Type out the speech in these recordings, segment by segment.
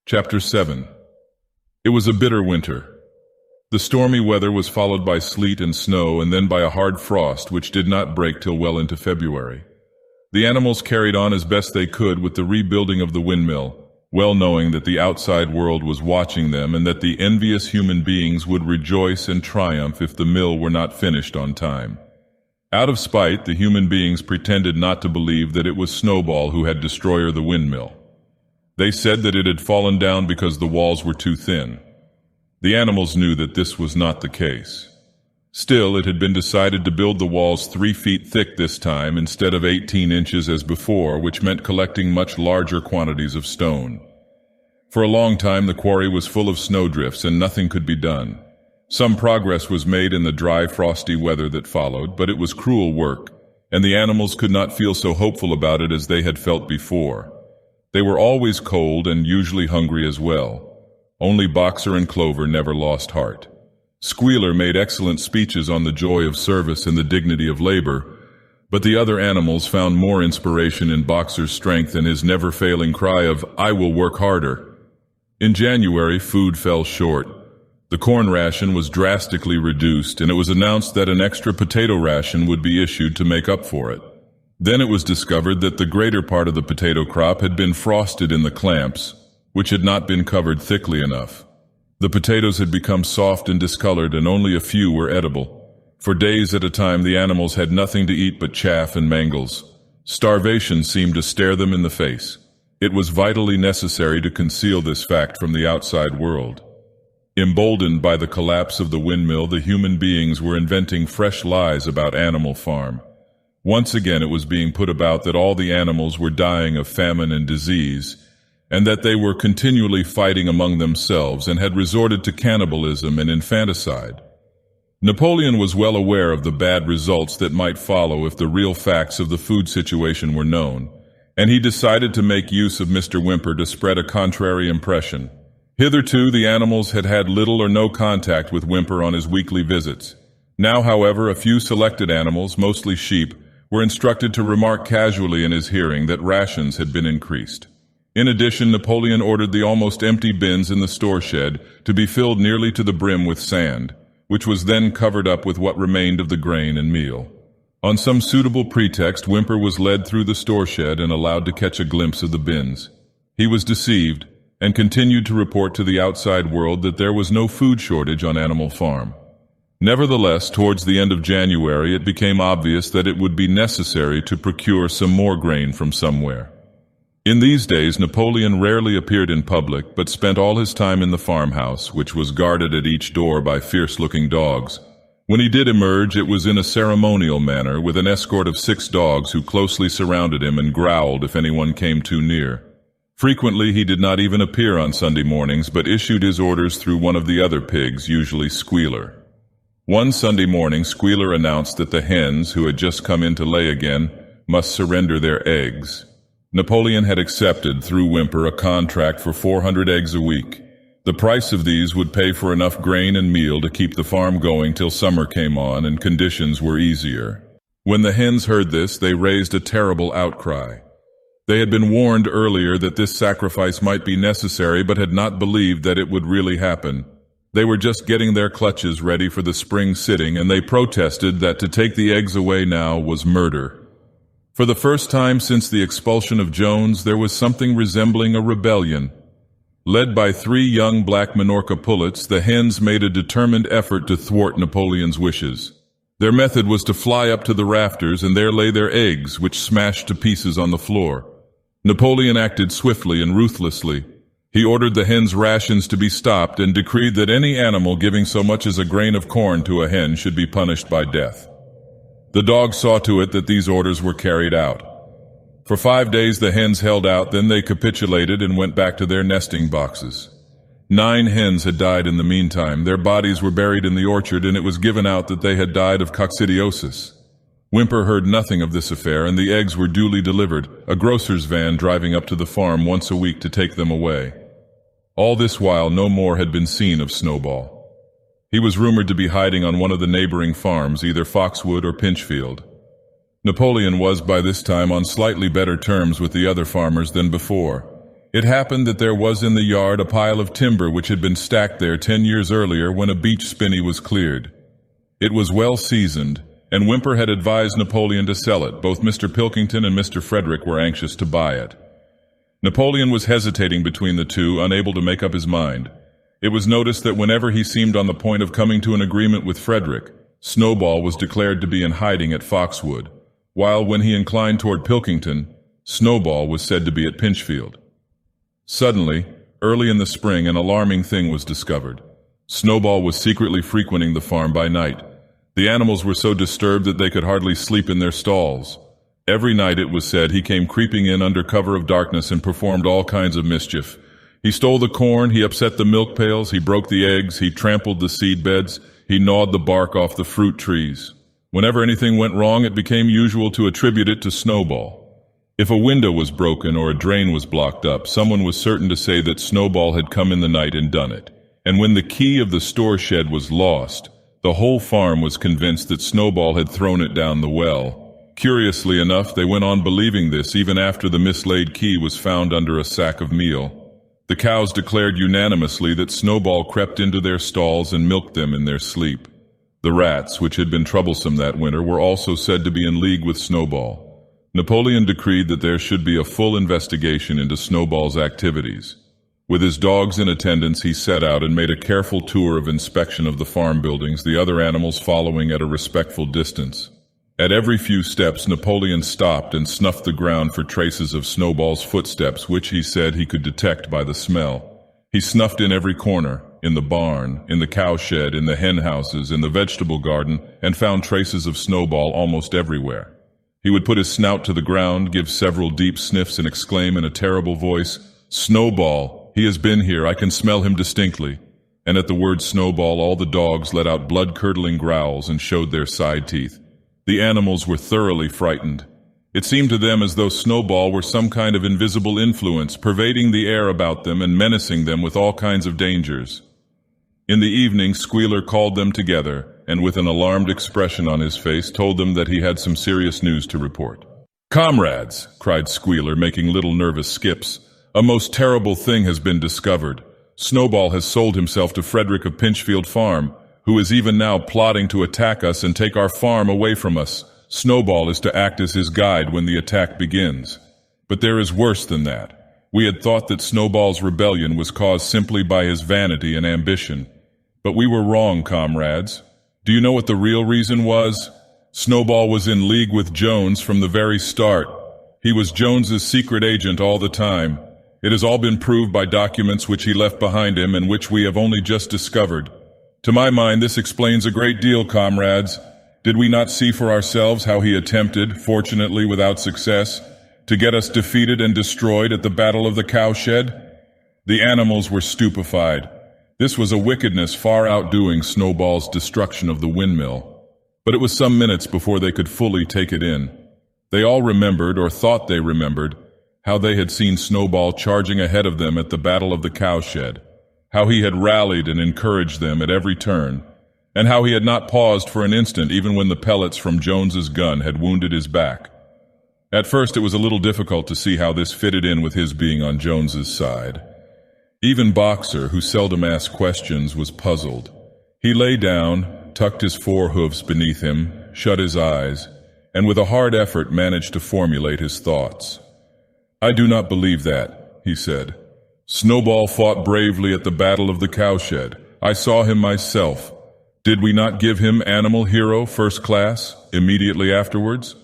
Chapter 7. It was a bitter winter. The stormy weather was followed by sleet and snow and then by a hard frost which did not break till well into February. The animals carried on as best they could with the rebuilding of the windmill, well knowing that the outside world was watching them and that the envious human beings would rejoice and triumph if the mill were not finished on time. Out of spite, the human beings pretended not to believe that it was Snowball who had destroyed the windmill. They said that it had fallen down because the walls were too thin. The animals knew that this was not the case. Still, it had been decided to build the walls 3 feet thick this time instead of 18 inches as before, which meant collecting much larger quantities of stone. For a long time the quarry was full of snowdrifts and nothing could be done. Some progress was made in the dry, frosty weather that followed, but it was cruel work, and the animals could not feel so hopeful about it as they had felt before. They were always cold and usually hungry as well. Only Boxer and Clover never lost heart. Squealer made excellent speeches on the joy of service and the dignity of labor, but the other animals found more inspiration in Boxer's strength and his never-failing cry of, "I will work harder." In January, food fell short. The corn ration was drastically reduced, and it was announced that an extra potato ration would be issued to make up for it. Then it was discovered that the greater part of the potato crop had been frosted in the clamps, which had not been covered thickly enough. The potatoes had become soft and discolored, and only a few were edible. For days at a time the animals had nothing to eat but chaff and mangles. Starvation seemed to stare them in the face. It was vitally necessary to conceal this fact from the outside world. Emboldened by the collapse of the windmill, the human beings were inventing fresh lies about Animal Farm. Once again it was being put about that all the animals were dying of famine and disease, and that they were continually fighting among themselves and had resorted to cannibalism and infanticide. Napoleon was well aware of the bad results that might follow if the real facts of the food situation were known, and he decided to make use of Mr. Whymper to spread a contrary impression. Hitherto the animals had had little or no contact with Whymper on his weekly visits. Now, however, a few selected animals, mostly sheep, were instructed to remark casually in his hearing that rations had been increased. In addition, Napoleon ordered the almost empty bins in the store shed to be filled nearly to the brim with sand, which was then covered up with what remained of the grain and meal. On some suitable pretext, Whymper was led through the store shed and allowed to catch a glimpse of the bins. He was deceived and continued to report to the outside world that there was no food shortage on Animal Farm. Nevertheless, towards the end of January, it became obvious that it would be necessary to procure some more grain from somewhere. In these days, Napoleon rarely appeared in public, but spent all his time in the farmhouse, which was guarded at each door by fierce-looking dogs. When he did emerge, it was in a ceremonial manner, with an escort of 6 dogs who closely surrounded him and growled if anyone came too near. Frequently, he did not even appear on Sunday mornings, but issued his orders through one of the other pigs, usually Squealer. One Sunday morning, Squealer announced that the hens, who had just come in to lay again, must surrender their eggs. Napoleon had accepted, through Whymper, a contract for 400 eggs a week. The price of these would pay for enough grain and meal to keep the farm going till summer came on and conditions were easier. When the hens heard this, they raised a terrible outcry. They had been warned earlier that this sacrifice might be necessary, but had not believed that it would really happen. They were just getting their clutches ready for the spring sitting, and they protested that to take the eggs away now was murder. For the first time since the expulsion of Jones, there was something resembling a rebellion. Led by 3 young black Minorca pullets, the hens made a determined effort to thwart Napoleon's wishes. Their method was to fly up to the rafters and there lay their eggs, which smashed to pieces on the floor. Napoleon acted swiftly and ruthlessly. He ordered the hens' rations to be stopped and decreed that any animal giving so much as a grain of corn to a hen should be punished by death. The dogs saw to it that these orders were carried out. For 5 days the hens held out, then they capitulated and went back to their nesting boxes. 9 hens had died in the meantime. Their bodies were buried in the orchard, and it was given out that they had died of coccidiosis. Whymper heard nothing of this affair, and the eggs were duly delivered, a grocer's van driving up to the farm once a week to take them away. All this while no more had been seen of Snowball. He was rumored to be hiding on one of the neighboring farms, either Foxwood or Pinchfield. Napoleon was by this time on slightly better terms with the other farmers than before. It happened that there was in the yard a pile of timber which had been stacked there 10 years earlier when a beech spinney was cleared. It was well seasoned, and Whymper had advised Napoleon to sell it. Both Mr. Pilkington and Mr. Frederick were anxious to buy it. Napoleon was hesitating between the two, unable to make up his mind. It was noticed that whenever he seemed on the point of coming to an agreement with Frederick, Snowball was declared to be in hiding at Foxwood, while when he inclined toward Pilkington, Snowball was said to be at Pinchfield. Suddenly, early in the spring, an alarming thing was discovered. Snowball was secretly frequenting the farm by night. The animals were so disturbed that they could hardly sleep in their stalls. Every night, it was said, he came creeping in under cover of darkness and performed all kinds of mischief. He stole the corn, he upset the milk pails, he broke the eggs, he trampled the seed beds, he gnawed the bark off the fruit trees. Whenever anything went wrong, it became usual to attribute it to Snowball. If a window was broken or a drain was blocked up, someone was certain to say that Snowball had come in the night and done it. And when the key of the store shed was lost, the whole farm was convinced that Snowball had thrown it down the well. Curiously enough, they went on believing this even after the mislaid key was found under a sack of meal. The cows declared unanimously that Snowball crept into their stalls and milked them in their sleep. The rats, which had been troublesome that winter, were also said to be in league with Snowball. Napoleon decreed that there should be a full investigation into Snowball's activities. With his dogs in attendance, he set out and made a careful tour of inspection of the farm buildings, the other animals following at a respectful distance. At every few steps, Napoleon stopped and snuffed the ground for traces of Snowball's footsteps, which he said he could detect by the smell. He snuffed in every corner, in the barn, in the cowshed, in the hen houses, in the vegetable garden, and found traces of Snowball almost everywhere. He would put his snout to the ground, give several deep sniffs, and exclaim in a terrible voice, "Snowball! He has been here, I can smell him distinctly." And at the word Snowball, all the dogs let out blood-curdling growls and showed their side teeth. The animals were thoroughly frightened. It seemed to them as though Snowball were some kind of invisible influence, pervading the air about them and menacing them with all kinds of dangers. In the evening, Squealer called them together, and with an alarmed expression on his face, told them that he had some serious news to report. "Comrades," cried Squealer, making little nervous skips, "a most terrible thing has been discovered. Snowball has sold himself to Frederick of Pinchfield Farm, who is even now plotting to attack us and take our farm away from us. Snowball is to act as his guide when the attack begins. But there is worse than that. We had thought that Snowball's rebellion was caused simply by his vanity and ambition. But we were wrong, comrades. Do you know what the real reason was? Snowball was in league with Jones from the very start. He was Jones's secret agent all the time. It has all been proved by documents which he left behind him and which we have only just discovered. To my mind, this explains a great deal, comrades. Did we not see for ourselves how he attempted, fortunately without success, to get us defeated and destroyed at the Battle of the Cowshed? The animals were stupefied. This was a wickedness far outdoing Snowball's destruction of the windmill. But it was some minutes before they could fully take it in. They all remembered, or thought they remembered, how they had seen Snowball charging ahead of them at the Battle of the Cowshed, how he had rallied and encouraged them at every turn, and how he had not paused for an instant even when the pellets from Jones's gun had wounded his back. At first it was a little difficult to see how this fitted in with his being on Jones's side. Even Boxer, who seldom asked questions, was puzzled. He lay down, tucked his forehoofs beneath him, shut his eyes, and with a hard effort managed to formulate his thoughts. "I do not believe that," he said. "Snowball fought bravely at the Battle of the Cowshed. I saw him myself. Did we not give him Animal Hero First Class immediately afterwards?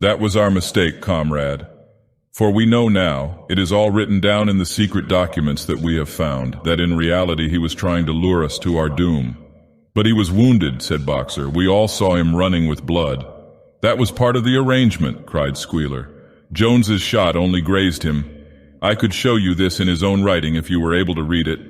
That was our mistake, comrade. For we know now, it is all written down in the secret documents that we have found, that in reality he was trying to lure us to our doom." "But he was wounded," said Boxer. "We all saw him running with blood." "That was part of the arrangement," cried Squealer. "Jones's shot only grazed him. I could show you this in his own writing if you were able to read it.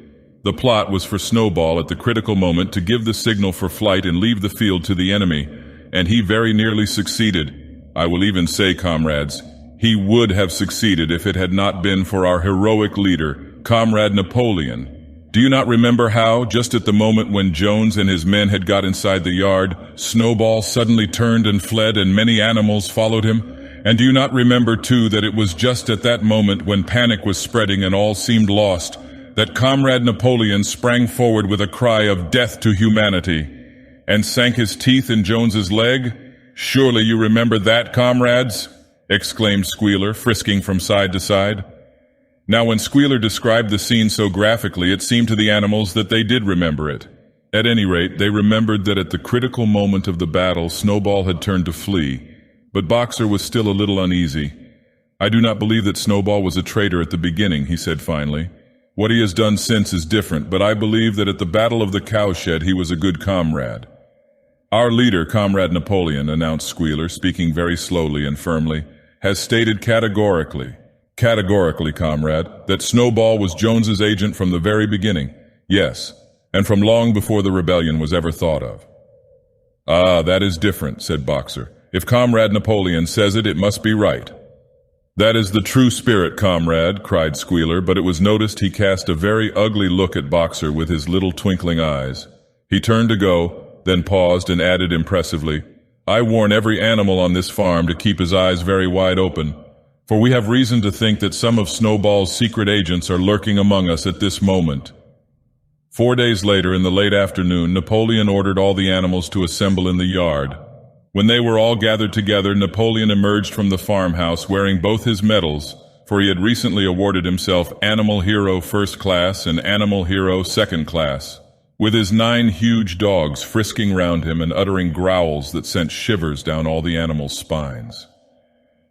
The plot was for Snowball at the critical moment to give the signal for flight and leave the field to the enemy, and he very nearly succeeded. I will even say, comrades, he would have succeeded if it had not been for our heroic leader, Comrade Napoleon. Do you not remember how, just at the moment when Jones and his men had got inside the yard, Snowball suddenly turned and fled and many animals followed him? And do you not remember, too, that it was just at that moment when panic was spreading and all seemed lost, that Comrade Napoleon sprang forward with a cry of death to humanity, and sank his teeth in Jones's leg? Surely you remember that, comrades? Exclaimed Squealer, frisking from side to side. Now when Squealer described the scene so graphically, it seemed to the animals that they did remember it. At any rate, they remembered that at the critical moment of the battle, Snowball had turned to flee, but Boxer was still a little uneasy. I do not believe that Snowball was a traitor at the beginning, he said finally. What he has done since is different, but I believe that at the Battle of the Cowshed he was a good comrade. Our leader, Comrade Napoleon, announced Squealer, speaking very slowly and firmly, has stated categorically, comrade, that Snowball was Jones's agent from the very beginning. Yes, and from long before the rebellion was ever thought of. Ah, that is different, said Boxer. If Comrade Napoleon says it, it must be right. That is the true spirit, comrade, cried Squealer, but it was noticed he cast a very ugly look at Boxer with his little twinkling eyes. He turned to go, then paused and added impressively, I warn every animal on this farm to keep his eyes very wide open, for we have reason to think that some of Snowball's secret agents are lurking among us at this moment. 4 days later, in the late afternoon, Napoleon ordered all the animals to assemble in the yard. When they were all gathered together, Napoleon emerged from the farmhouse wearing both his medals, for he had recently awarded himself Animal Hero First Class and Animal Hero Second Class, with his 9 huge dogs frisking round him and uttering growls that sent shivers down all the animals' spines.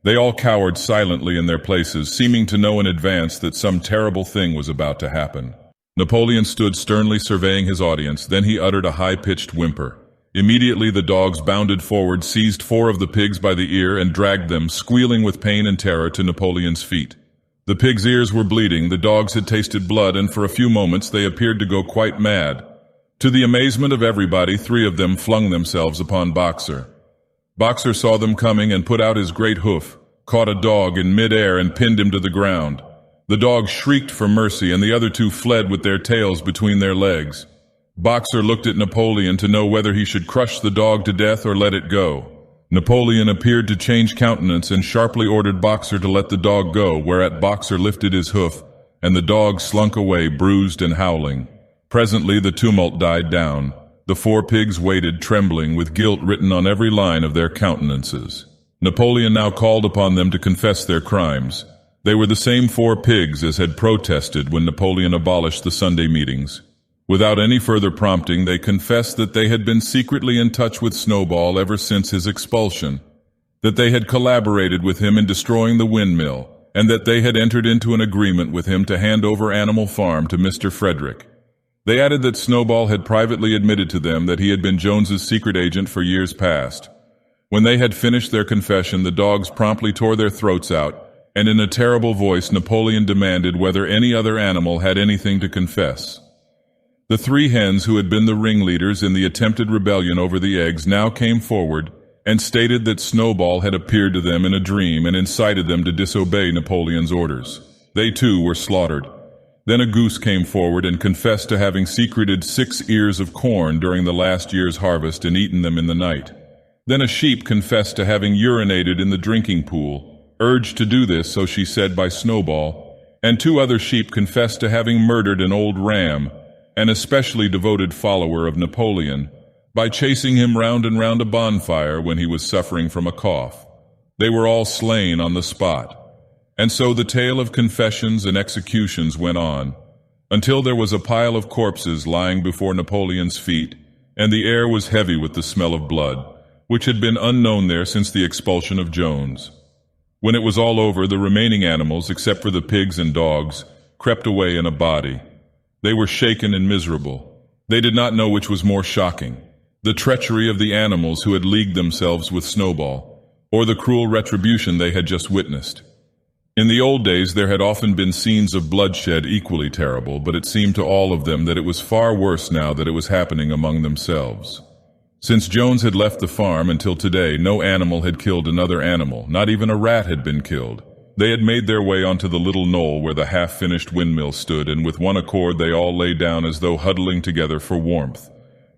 They all cowered silently in their places, seeming to know in advance that some terrible thing was about to happen. Napoleon stood sternly surveying his audience, then he uttered a high-pitched whimper. Immediately the dogs bounded forward, seized 4 of the pigs by the ear, and dragged them, squealing with pain and terror, to Napoleon's feet. The pigs' ears were bleeding, the dogs had tasted blood, and for a few moments they appeared to go quite mad. To the amazement of everybody, 3 of them flung themselves upon Boxer. Boxer saw them coming and put out his great hoof, caught a dog in mid-air and pinned him to the ground. The dog shrieked for mercy, and the other 2 fled with their tails between their legs. Boxer looked at Napoleon to know whether he should crush the dog to death or let it go. Napoleon appeared to change countenance and sharply ordered Boxer to let the dog go, whereat Boxer lifted his hoof, and the dog slunk away, bruised and howling. Presently the tumult died down. The 4 pigs waited, trembling, with guilt written on every line of their countenances. Napoleon now called upon them to confess their crimes. They were the same 4 pigs as had protested when Napoleon abolished the Sunday meetings. Without any further prompting, they confessed that they had been secretly in touch with Snowball ever since his expulsion, that they had collaborated with him in destroying the windmill, and that they had entered into an agreement with him to hand over Animal Farm to Mr. Frederick. They added that Snowball had privately admitted to them that he had been Jones's secret agent for years past. When they had finished their confession, the dogs promptly tore their throats out, and in a terrible voice Napoleon demanded whether any other animal had anything to confess. The 3 hens who had been the ringleaders in the attempted rebellion over the eggs now came forward and stated that Snowball had appeared to them in a dream and incited them to disobey Napoleon's orders. They too were slaughtered. Then a goose came forward and confessed to having secreted 6 ears of corn during the last year's harvest and eaten them in the night. Then a sheep confessed to having urinated in the drinking pool, urged to do this, so she said, by Snowball, and 2 other sheep confessed to having murdered an old ram, an especially devoted follower of Napoleon, by chasing him round and round a bonfire when he was suffering from a cough. They were all slain on the spot. And so the tale of confessions and executions went on, until there was a pile of corpses lying before Napoleon's feet, and the air was heavy with the smell of blood, which had been unknown there since the expulsion of Jones. When it was all over, the remaining animals, except for the pigs and dogs, crept away in a body. They were shaken and miserable. They did not know which was more shocking, the treachery of the animals who had leagued themselves with Snowball, or the cruel retribution they had just witnessed. In the old days there had often been scenes of bloodshed equally terrible, but it seemed to all of them that it was far worse now that it was happening among themselves. Since Jones had left the farm until today, no animal had killed another animal, not even a rat had been killed. They had made their way onto the little knoll where the half-finished windmill stood, and with one accord they all lay down as though huddling together for warmth.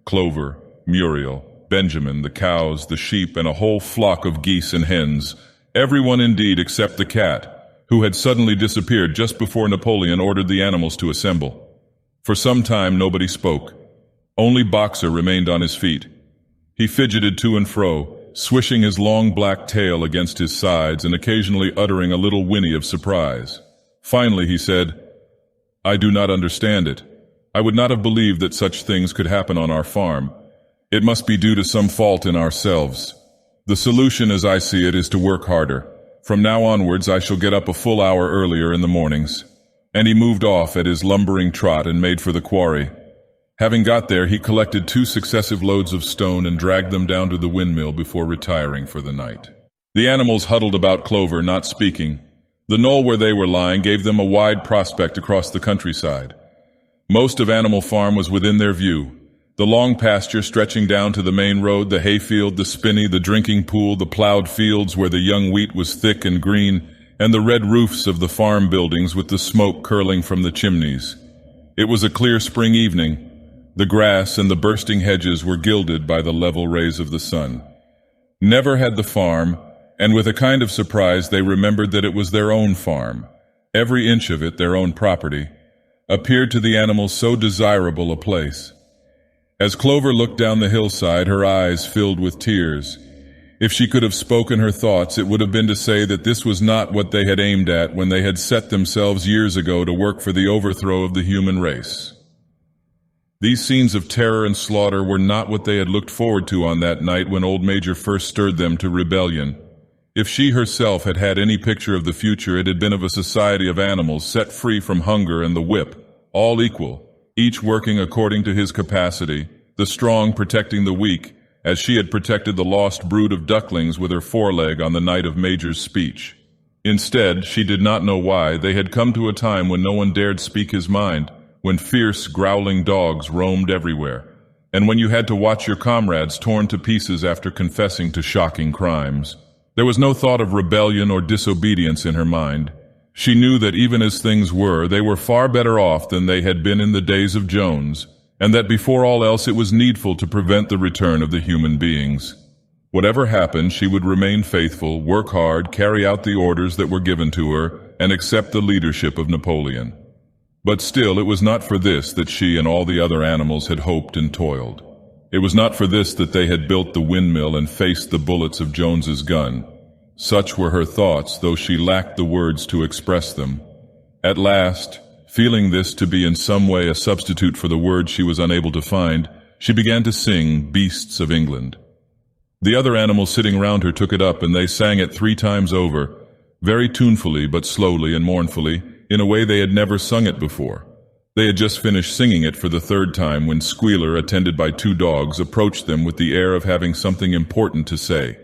Clover, Muriel, Benjamin, the cows, the sheep, and a whole flock of geese and hens, Everyone indeed except the cat, who had suddenly disappeared just before Napoleon ordered the animals to assemble. For some time nobody spoke. Only Boxer remained on his feet. He fidgeted to and fro, swishing his long black tail against his sides and occasionally uttering a little whinny of surprise. Finally he said, "I do not understand it. I would not have believed that such things could happen on our farm. It must be due to some fault in ourselves. The solution, as I see it, is to work harder. From now onwards I shall get up a full hour earlier in the mornings." And he moved off at his lumbering trot and made for the quarry. Having got there, he collected 2 successive loads of stone and dragged them down to the windmill before retiring for the night. The animals huddled about Clover, not speaking. The knoll where they were lying gave them a wide prospect across the countryside. Most of Animal Farm was within their view. The long pasture stretching down to the main road, the hayfield, the spinney, the drinking pool, the plowed fields where the young wheat was thick and green, and the red roofs of the farm buildings with the smoke curling from the chimneys. It was a clear spring evening. The grass and the bursting hedges were gilded by the level rays of the sun. Never had the farm, and with a kind of surprise they remembered that it was their own farm, every inch of it their own property, appeared to the animals so desirable a place. As Clover looked down the hillside, her eyes filled with tears. If she could have spoken her thoughts, it would have been to say that this was not what they had aimed at when they had set themselves years ago to work for the overthrow of the human race. These scenes of terror and slaughter were not what they had looked forward to on that night when old Major first stirred them to rebellion. If she herself had had any picture of the future, it had been of a society of animals set free from hunger and the whip, all equal, each working according to his capacity, the strong protecting the weak, as she had protected the lost brood of ducklings with her foreleg on the night of Major's speech. Instead, she did not know why, they had come to a time when no one dared speak his mind, when fierce, growling dogs roamed everywhere, and when you had to watch your comrades torn to pieces after confessing to shocking crimes. There was no thought of rebellion or disobedience in her mind. She knew that even as things were, they were far better off than they had been in the days of Jones, and that before all else it was needful to prevent the return of the human beings. Whatever happened, she would remain faithful, work hard, carry out the orders that were given to her, and accept the leadership of Napoleon. But still, it was not for this that she and all the other animals had hoped and toiled. It was not for this that they had built the windmill and faced the bullets of Jones's gun. Such were her thoughts, though she lacked the words to express them. At last, feeling this to be in some way a substitute for the word she was unable to find, she began to sing Beasts of England. The other animals sitting round her took it up, and they sang it 3 times over, very tunefully but slowly and mournfully, in a way they had never sung it before. They had just finished singing it for the 3rd time when Squealer, attended by 2 dogs, approached them with the air of having something important to say.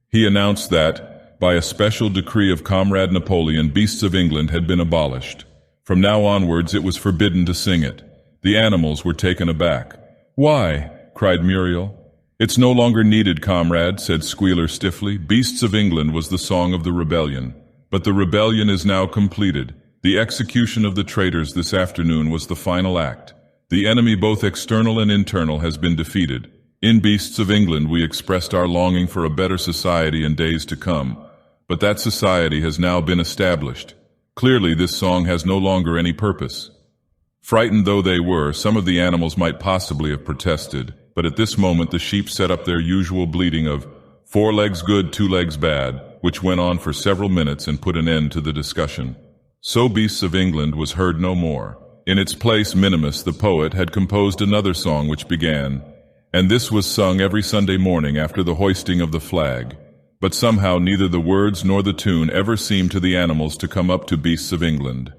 He announced that, by a special decree of Comrade Napoleon, Beasts of England had been abolished. From now onwards it was forbidden to sing it. The animals were taken aback. "Why?" cried Muriel. "It's no longer needed, comrade," said Squealer stiffly. "Beasts of England was the song of the rebellion. But the rebellion is now completed. The execution of the traitors this afternoon was the final act. The enemy, both external and internal, has been defeated. In Beasts of England we expressed our longing for a better society in days to come, but that society has now been established. Clearly this song has no longer any purpose." Frightened though they were, some of the animals might possibly have protested, but at this moment the sheep set up their usual bleating of 4 legs good, 2 legs bad, which went on for several minutes and put an end to the discussion. So Beasts of England was heard no more. In its place, Minimus, the poet, had composed another song which began, and this was sung every Sunday morning after the hoisting of the flag. But somehow neither the words nor the tune ever seemed to the animals to come up to Beasts of England.